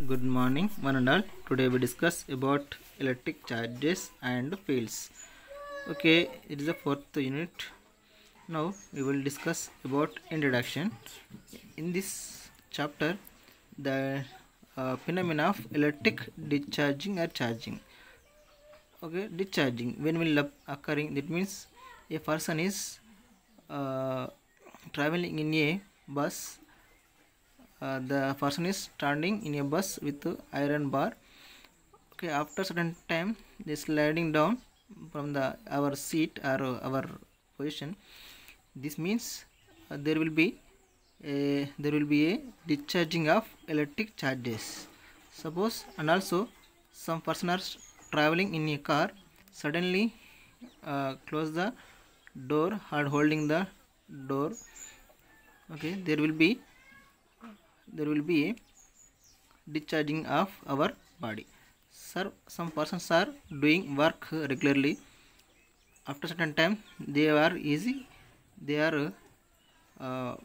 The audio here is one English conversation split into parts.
Good morning, one and all. Today we discuss about electric charges and fields. Okay, it is the fourth unit. Now we will discuss about introduction. In this chapter, the phenomena of electric discharging or charging. Okay, discharging when will occurring, that means a person is uh, traveling in a bus. The person is standing in a bus with iron bar. Okay, after certain time they sliding down from the our seat or our position. This means there will be a discharging of electric charges. Suppose, and also some person are traveling in a car, suddenly close the door or holding the door. Okay, there will be a discharging of our body. Sir, some persons are doing work regularly. After certain time they are uh,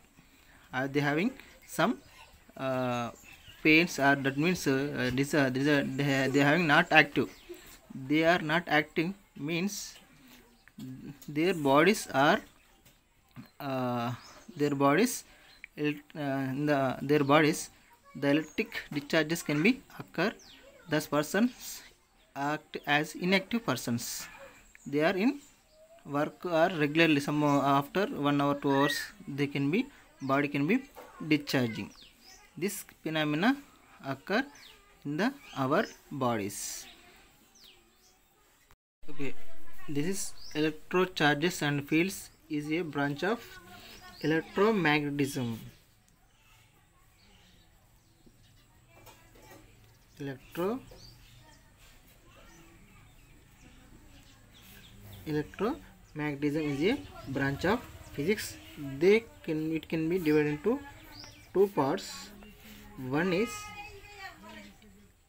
they having some uh, pains, or that means they are having not active. They are not active means their bodies are uh, their bodies in their bodies the electric discharges can be occur. Thus persons act as inactive persons. They are in work or regularly, some after 1 hour 2 hours they can be body can be discharging. This phenomena occur in the our bodies. Okay, this is electro charges and fields is a branch of electromagnetism. Electromagnetism is a branch of physics. It can be divided into two parts. One is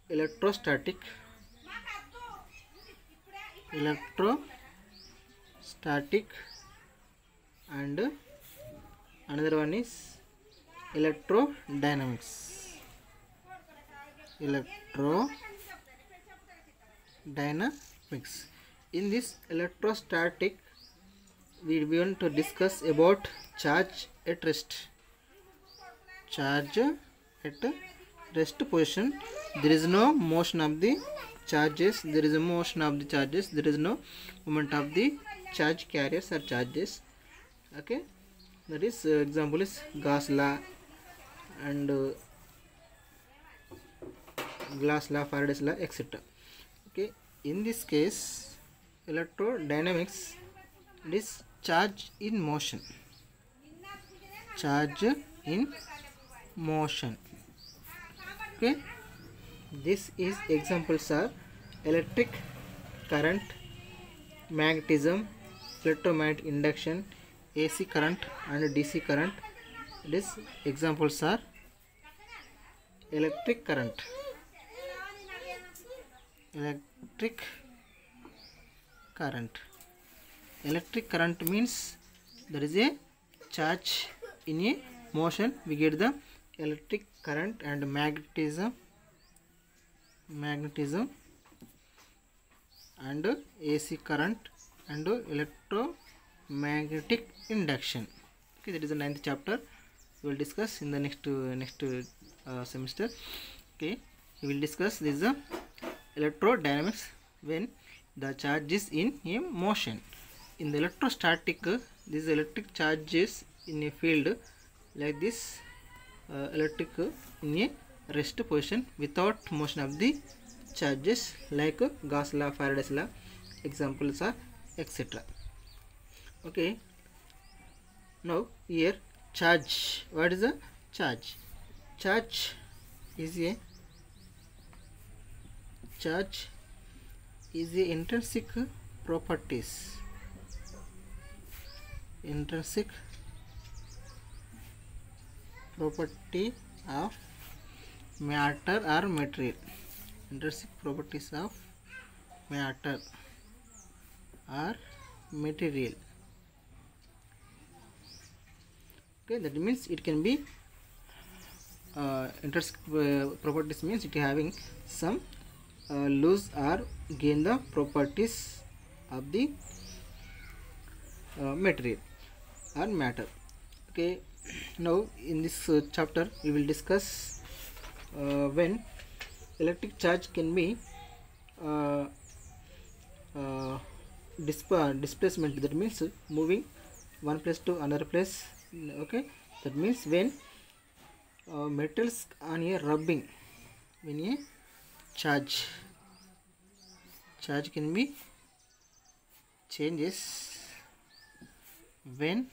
electrostatic and another one is electrodynamics. In this electrostatic, we want to discuss about charge at rest. Position, there is no motion of the charges. There is no movement of the charge carriers or charges. Okay, that is example is Gauss law and glass law, Faraday's law, etc. Okay, in this case electrodynamics, it is charge in motion. Okay, this is examples are electric current, magnetism, electromagnetic induction, AC current and DC current. These examples are electric current. Electric current means there is a charge in a motion, we get the electric current. And magnetism and AC current and electromagnetic induction. Okay, that is the 9th chapter. We will discuss in the next semester. Okay, we will discuss this is the electrodynamics when the charge is in a motion. In the electrostatic, this electric charges in a field like this, electric in a rest position without motion of the charges, like Gauss law, Faraday's law, examples are etc. Okay, now here charge. What is the charge? Charge is a intrinsic property of matter or material. Intrinsic properties of matter or material. Okay, that means it can be intrinsic properties means it having some lose or gain the properties of the material or matter. Okay, now in this chapter we will discuss when electric charge can be displacement, that means moving one place to another place. Okay, that means when metals on a rubbing, when a charge can be changes when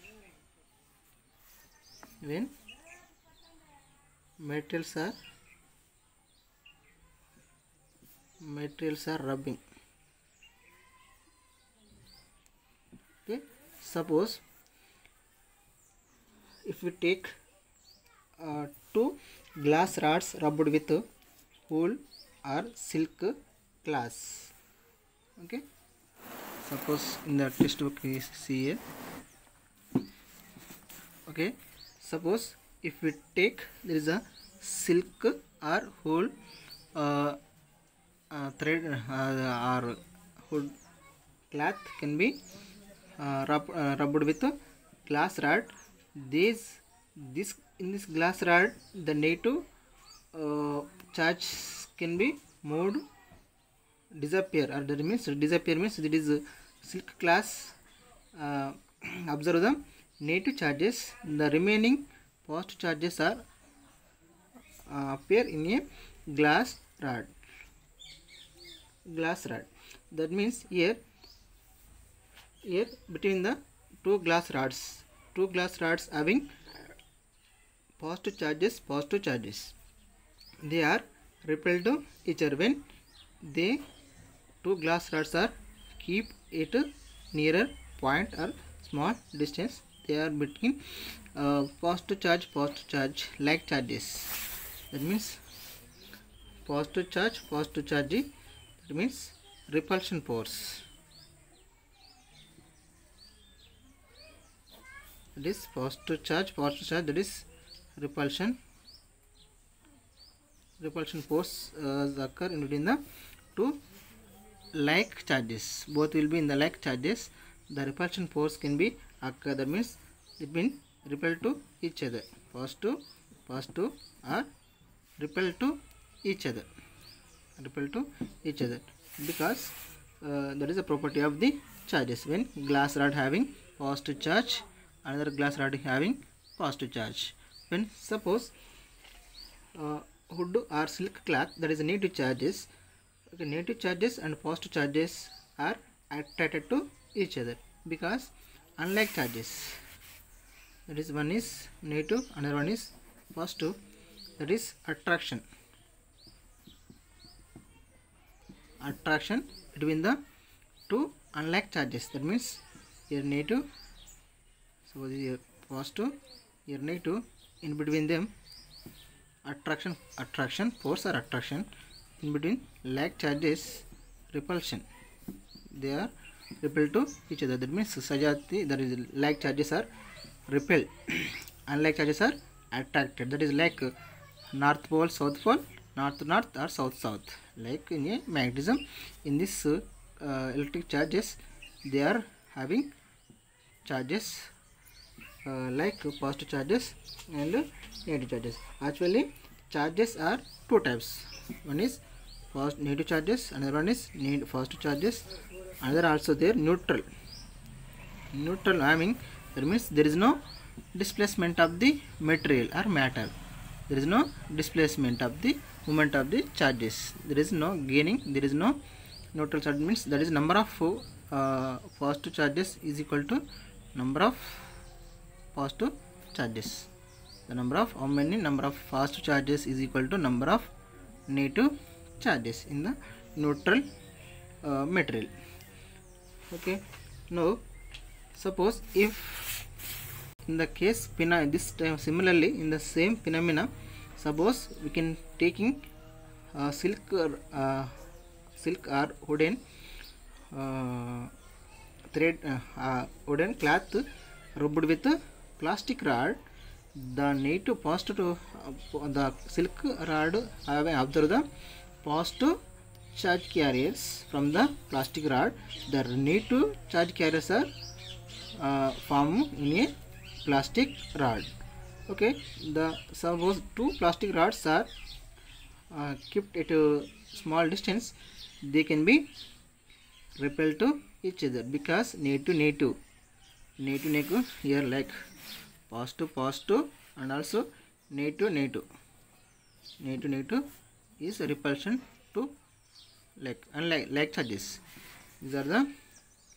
metals are rubbing. Okay, suppose if we take two glass rods rubbed with wool or silk glass. Okay, suppose in the textbook we see here. Okay, suppose if we take, there is a silk or wool thread or wool cloth can be rubbed with a glass rod. In this glass rod, the negative charge can be moved, disappear, or that means disappear means it is silk glass. Observe the negative charges. The remaining positive charges are appear in a glass rod. That means here between the two glass rods having positive charges, they are repelled to each other when they two glass rods are keep it nearer point or small distance. They are between positive charge like charges. That means positive charge. That means repulsion force. That is positive charge. That is repulsion force occur in between the two like charges. Both will be in the like charges. The repulsion force can be occur. That means it been repelled to each other. Positive are repelled to each other. Because that is a property of the charges. When glass rod having positive charge, another glass rod having positive charge. When suppose wood or silk cloth, that is negative charges. Okay, negative charges and positive charges are attracted to each other because unlike charges, that is one is negative, another one is positive, that is attraction between the two unlike charges. That means here negative, suppose here positive, here negative, in between them attraction force or attraction, in between like charges repulsion, they are repelled to each other. That means Sajati, that is like charges are repelled unlike charges are attracted. That is like north pole, south pole, north or south. Like in a magnetism, in this electric charges, they are having charges like positive charges and negative charges. Actually, charges are two types. One is negative charges, another one is positive charges, another also there neutral. I mean, that means there is no displacement of the material or matter. There is no displacement of the movement of the charges. There is no gaining. There is no neutral charge, means that is number of positive charges is equal to number of positive charges. The number of number of positive charges is equal to number of negative charges in the neutral material. Okay, now suppose if in the case this time similarly in the same phenomena, suppose we can taking silk or wooden thread wooden cloth rubbed with plastic rod, the need to positive to the silk rod have observed the positive charge carriers from the plastic rod. The need to charge carriers are formed in a plastic rod. Okay, the suppose two plastic rods are kept at a small distance, they can be repelled to each other because need to here like positive and also need to is repulsion to like charges. These are the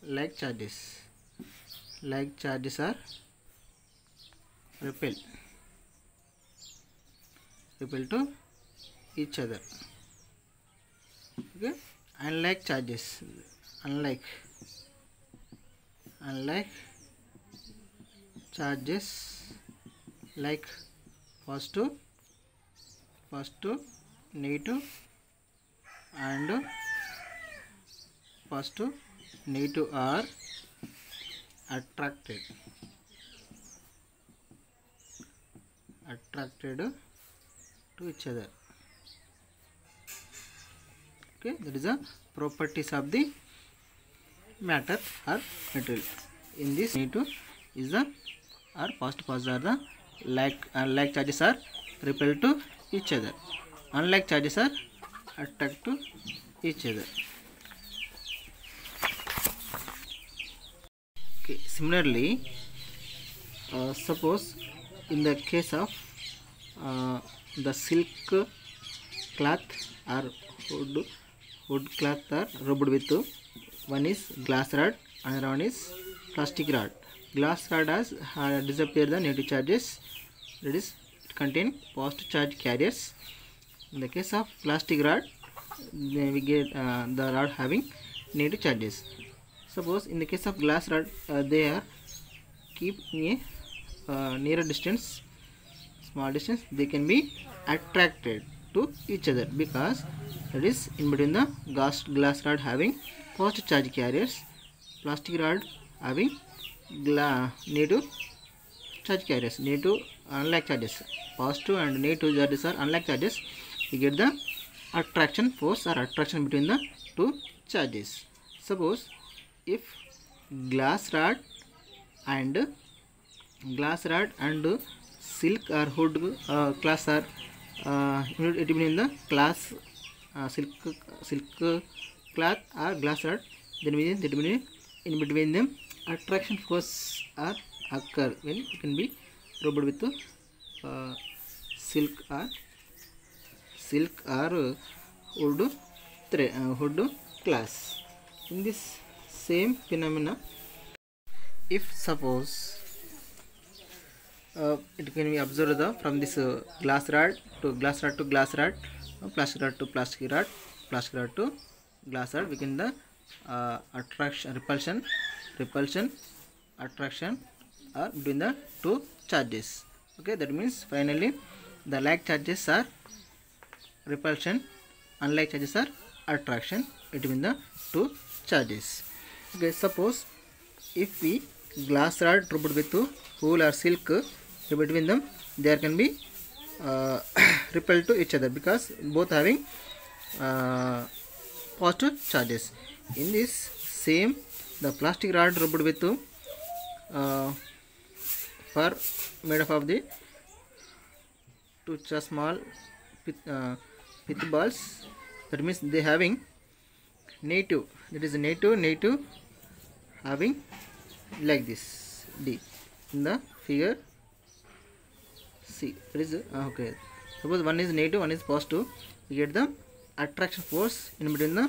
like charges. Like charges are repel to each other. Okay, unlike charges, unlike charges like positive negative and positive negative are attracted to each other. Okay, that is the properties of the matter or material. In this negative is the or positive are the like charges are repelled to each other, unlike charges are attracted to each other. Okay, similarly, suppose in the case of the silk cloth or wood cloth are rubbed with, one is glass rod, another one is plastic rod. Glass rod has disappeared the negative charges, that is it contain positive charge carriers. In the case of plastic rod, we get the rod having negative charges. Suppose in the case of glass rod, they are keep in a nearer distance, small distance, they can be attracted to each other because that is in between the glass rod having positive charge carriers, plastic rod having negative charge carriers, negative unlike charges. Positive and negative charges are unlike charges. We get the attraction force or attraction between the two charges. Suppose if glass rod and silk or wood cloth are between the glass silk cloth or glass rod, then in between them attraction force are occur when it can be rubbed with silk or wood cloth. In this same phenomena, if suppose it can be observed from this glass rod to glass rod, plastic rod to plastic rod, plastic rod to glass rod, we can the repulsion attraction are between the two charges. Okay, that means finally the like charges are repulsion, unlike charges are attraction between the two charges. Okay, suppose if we glass rod rubbed with wool or silk, between them there can be repelled to each other because both having positive charges. In this same, the plastic rod rubbed with fur made up of the two small pith balls, that means they having negative, that is negative having like this D in the figure C. That is okay. Suppose one is negative, one is positive, we get the attraction force in between the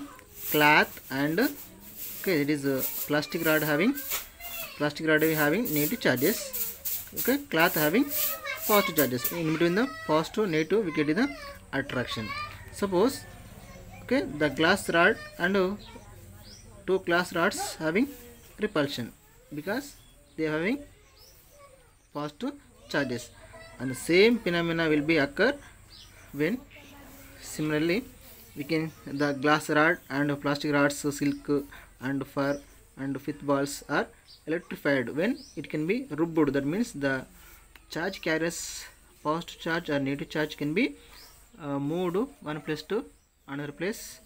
cloth and okay, it is plastic rod having negative charges. Okay, cloth having positive charges. In between the positive negative, we get the attraction. Suppose okay, the glass rod and two glass rods having repulsion because they are having positive charges, and the same phenomena will be occur when similarly we can the glass rod and plastic rods, silk and fur and pith balls are electrified when it can be rubbed, that means the charge carriers positive charge or negative charge can be moved one place to another place.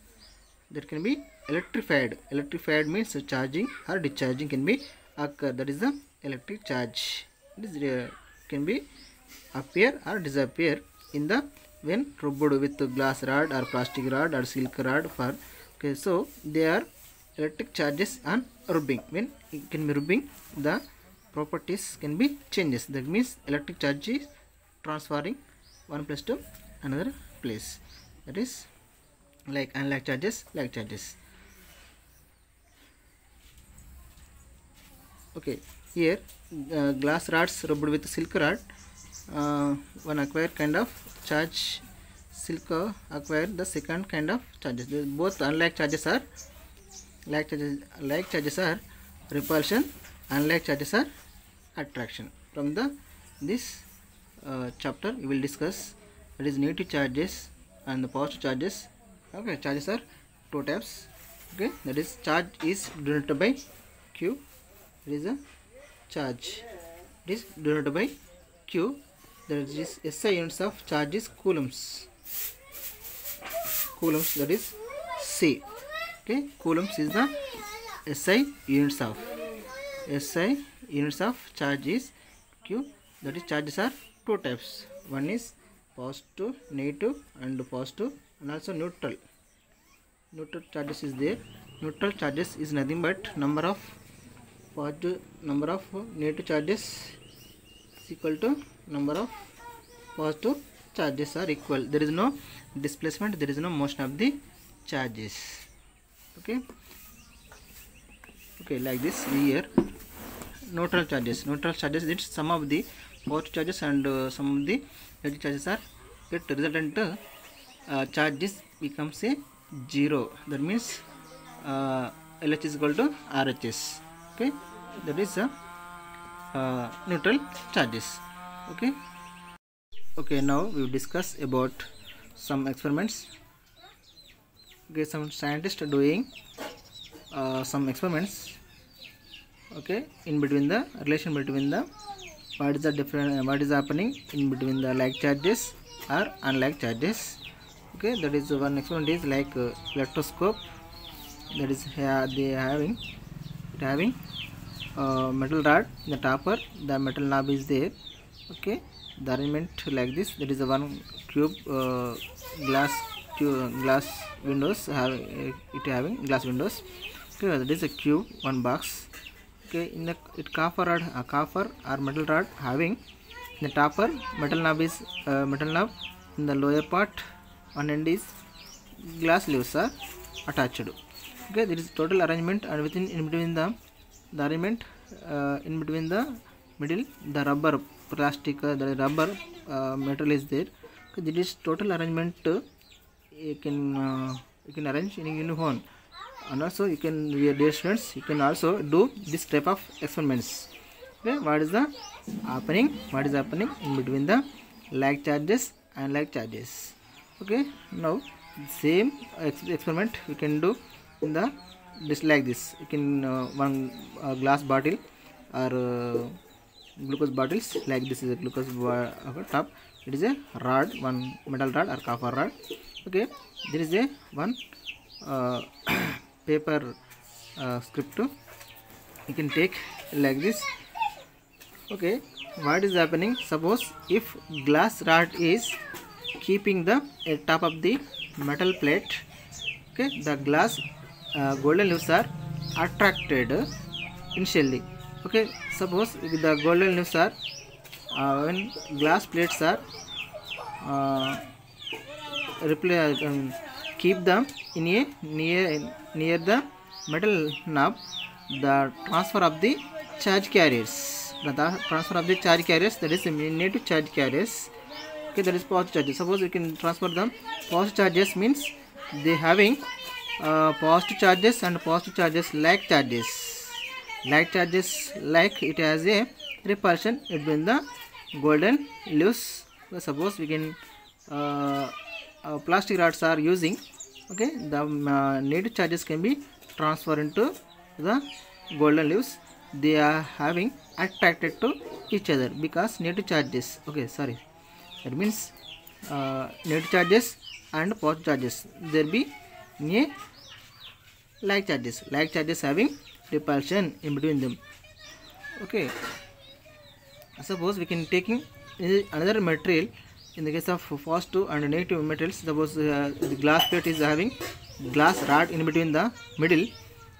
That can be electrified. Electrified means charging or discharging can be occur. That is the electric charge. This can be appear or disappear in the when rubbed with glass rod or plastic rod or silk rod. For okay, so they are electric charges on rubbing. When it can be rubbing, the properties can be changes. That means electric charge is transferring one place to another place. That is like unlike charges, like charges. Okay, here glass rods rubbed with silk rod, one acquire kind of charge. Silk acquire the second kind of charges. Both unlike charges are like charges are repulsion, unlike charges are attraction. From the this chapter we will discuss that is negative charges and the positive charges. Okay, charges are two types. Okay, that is charge is denoted by Q. It is a charge. It is denoted by Q. That is SI units of charge is coulombs. Coulombs, that is C. Okay, coulombs is the SI units of charge is Q. That is charges are two types. One is positive, negative, and positive, and also neutral. Neutral charges is there. Neutral charges is nothing but number of negative charges is equal to number of positive charges are equal. There is no displacement, there is no motion of the charges. Okay, like this here. Neutral charges it's some of the positive charges and some of the negative charges are get resultant charges becomes a zero. That means LH is equal to RHS. Okay, that is neutral charges. Okay, now we will discuss about some experiments. Okay, some scientists are doing some experiments. Okay, in between the relation between the what is happening in between the like charges or unlike charges. Okay, that is one experiment is like electroscope. That is they having metal rod in the topper, the metal knob is there. Okay, the arrangement like this. That is the one cube glass windows having glass windows. Okay, that is a cube, one box. Okay, in the copper or metal rod having in the topper metal knob is metal knob. In the lower part, one end is glass leaves are attached. Okay, there is total arrangement, and in between the arrangement in between the middle the rubber plastic the rubber metal is there. Okay, this is total arrangement. You can arrange in uniform, and also you can, dear students, you can also do this type of experiments. Okay, what is happening in between the like charges and like charges. Okay, now same experiment we can do in the this like this. You can one glass bottle or glucose bottles, like this is a glucose top. It is a rod, one metal rod or copper rod. Okay, there is a one paper script. You can take like this. Okay, what is happening? Suppose if glass rod is keeping the top of the metal plate. Okay, the glass golden leaves are attracted initially. Okay, suppose the golden leaves are when glass plates are keep them in a near the metal knob, the transfer of the charge carriers. That is negative charge carriers. Okay, that is positive charges. Suppose you can transfer them. Positive charges means they having positive charges and positive charges like charges. Like charges, like it has a repulsion between the golden leaves. So suppose we can plastic rods are using. Okay, the negative charges can be transferred into the golden leaves. They are having attracted to each other because negative charges. Okay, sorry, that means negative charges and positive charges there be a like charges having repulsion in between them. Okay, suppose we can taking another material. In the case of positive and negative materials, suppose the glass plate is having glass rod in between the middle,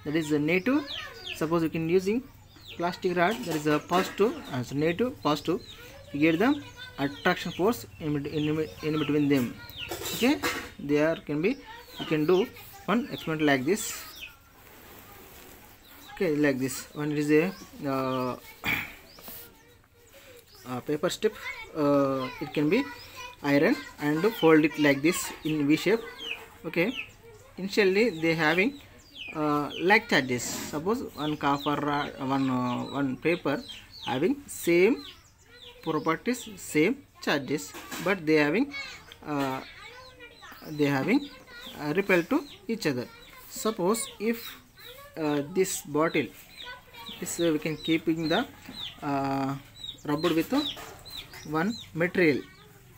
that is the negative. Suppose we can using plastic rod, that is a positive, so negative positive, we get the attraction force in between them. Okay, there can be, you can do one experiment like this. Okay, like this one, it is a paper strip, it can be iron and fold it like this in V shape. Okay, initially they having like charges. Suppose one copper one paper having same properties, same charges, but they having repel to each other. Suppose if this bottle, this we can keeping the rubbed with one material,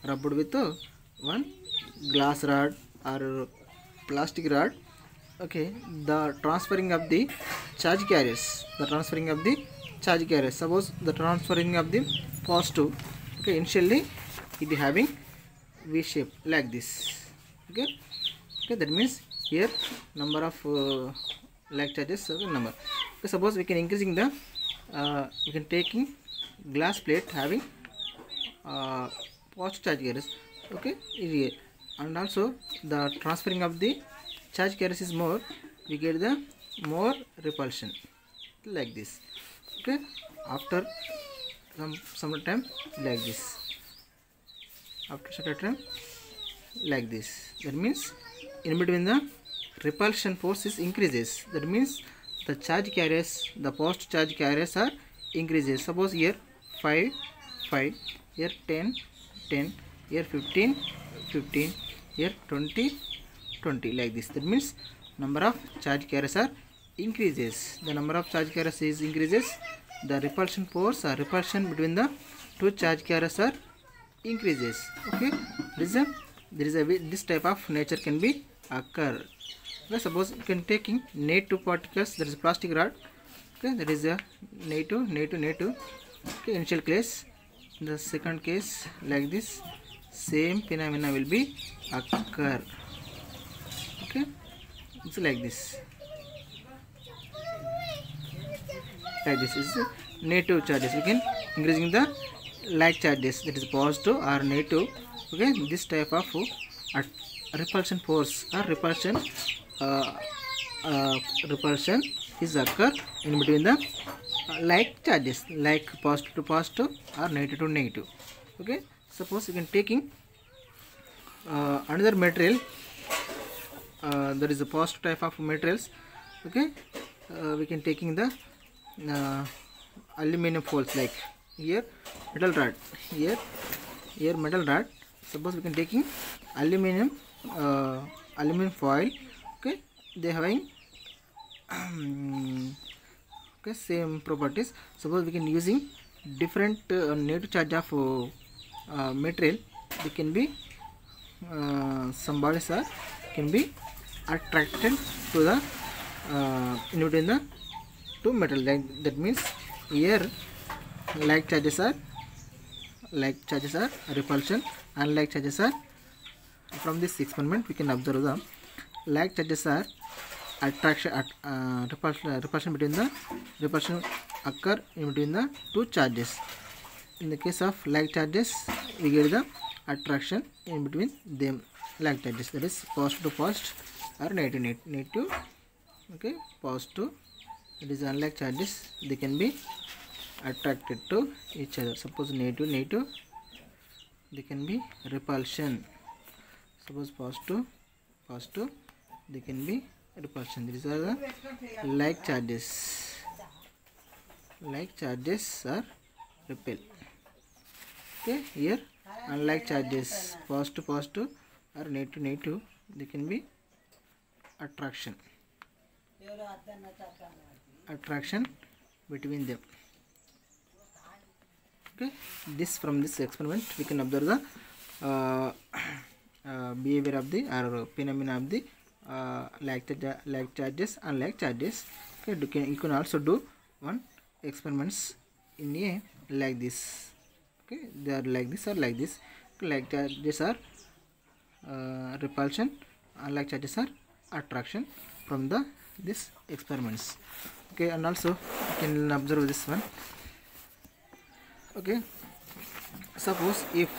rubbed with one glass rod or plastic rod. Okay, the transferring of the charge carriers, suppose the transferring of the positive. Okay, initially it is having V shape like this. Okay, that means here number of like charges, number. Okay, suppose we can increasing the we can taking glass plate having positive charge carriers. Okay, here, and also the transferring of the charge carriers is more, we get the more repulsion like this. Okay, after some time like this, after certain time like this, that means in between the repulsion force is increases. That means the charge carriers, the positive charge carriers are increases. Suppose here 5, 5, here 10, 10, here 15, 15, here 20, 20, like this. That means number of charge carriers are increases. The number of charge carriers is increases, the repulsion force or repulsion between the two charge carriers are increases. Okay, this type of nature can be occur. Okay, suppose you can taking negative particles, that is plastic rod. Okay, that is a negative. Okay, initial case. In the second case like this, same phenomena will be occur. Okay, it's like this. Like this is negative charges. We can increasing the like charges, that is positive or negative. Okay, this type of repulsion force or repulsion is occur in between the like charges, like positive to positive or negative to negative. Okay, suppose you can taking another material, that is a positive type of materials. Okay, we can taking the aluminum foils, like here metal rod, here metal rod. Suppose we can taking aluminum foil. Okay, they having okay, same properties. Suppose we can using different negative charge of material, they can be some bodies are can be attracted to the in between the two metal. Like that means here like charges are repulsion, and like charges are, from this experiment we can observe the like charges are attraction, repulsion between the repulsion occur in between the two charges. In the case of like charges, we get the attraction in between them, like charges, that is positive to positive or negative. Okay, positive, it is unlike charges, they can be attracted to each other. Suppose negative, they can be repulsion. Suppose positive, they can be repulsion. These are the like charges. Like charges are repel. Okay, here unlike charges, positive or negative, they can be attraction between them. Okay, this from this experiment we can observe the behavior of the or phenomena of the like charges and like charges. Okay, you can also do one experiments in a like this. Okay, they are like this or like this. Like charges are repulsion, unlike charges are attraction from the this experiments. Okay, and also you can observe this one. Okay, suppose if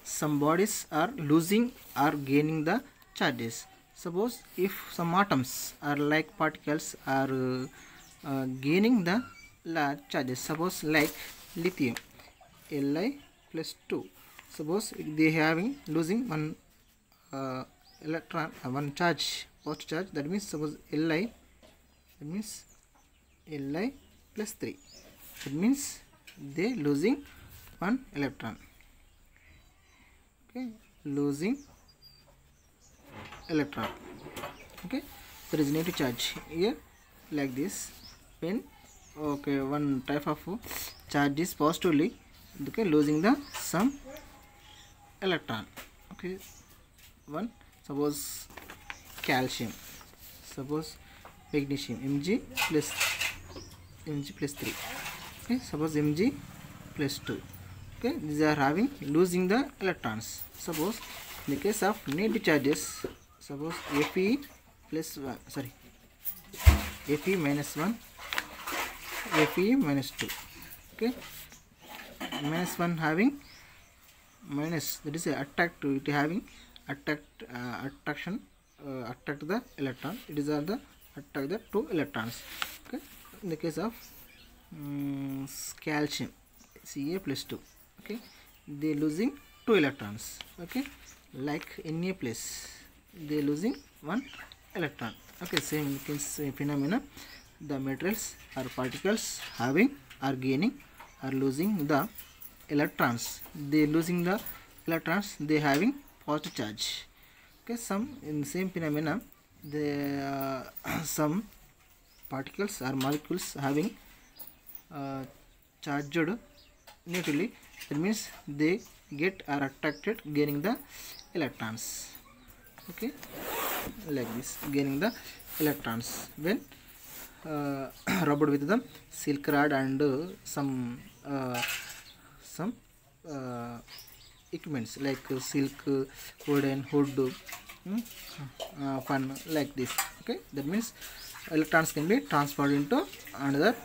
some bodies are losing or gaining the charges. Suppose if some atoms are like particles are gaining the large charges. Suppose like lithium Li plus 2. Suppose they having losing one electron, one charge, positive charge. That means suppose Li, that means Li plus 3. That means they losing one electron. Okay, losing electron. Okay, there is negative charge here like this. When okay, one type of charge is positively, okay, losing the some electron. Okay, one suppose calcium, suppose magnesium Mg plus 3. Okay, suppose Mg plus 2. Okay, these are having losing the electrons. Suppose in the case of negative charges, suppose Fe plus 1, sorry, Fe minus 1, Fe minus 2. Okay, minus 1 having minus, that is attract to it, having attraction, attract the electron. It is all the attract the 2 electrons. Okay, in the case of calcium Ca plus 2. Okay, they losing 2 electrons. Okay, like Na plus, they losing 1 electron. Okay, same phenomena. The materials or particles having or gaining or losing the electrons. They losing the electrons, they having positive charge. Okay, some in the same phenomena, the some particles or molecules having charged negatively. That means they get or attracted gaining the electrons. Okay, like this, gaining the electrons when rubbed with the silk rod and some equipments like silk, wooden hood, fan like this. Okay, that means electrons can be transferred into another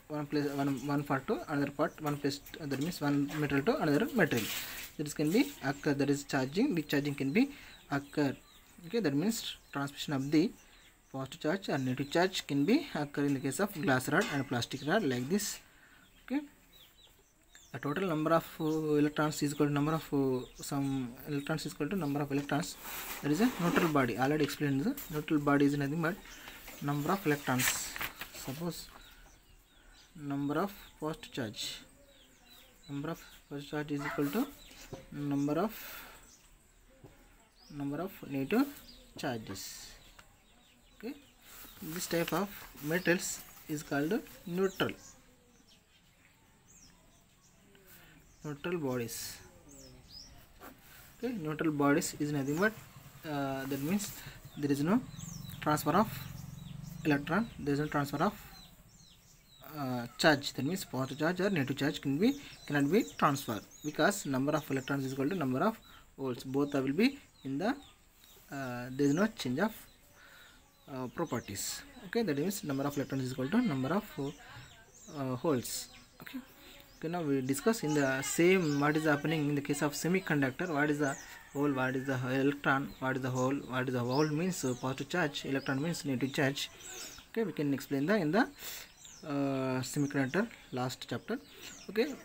one place, one part to another part, one place, that means one material to another material. This can be occur, that is charging, discharging can be occur. Okay, that means transmission of the positive charge or negative charge can be occur in the case of glass rod and plastic rod like this. Okay, the total number of electrons is equal to number of some electrons is equal to number of electrons. There is a neutral body. Already explained the neutral body is nothing but number of electrons. Suppose number of positive charge, number of positive charge is equal to number of negative charges. Okay, this type of metals is called neutral bodies. Okay, neutral bodies is nothing but that means there is no transfer of electron, there is no transfer of charge. That means positive charge or negative charge cannot be transferred, because number of electrons is equal to number of holes. Both will be in the there is no change of properties. Okay, that means number of electrons is equal to number of holes. Okay. Okay, now we discuss in the same what is happening in the case of semiconductor. What is the hole, what is the electron, what is the hole, what is the hole means positive charge, electron means negative charge. Okay, we can explain that in the semiconductor last chapter. Okay,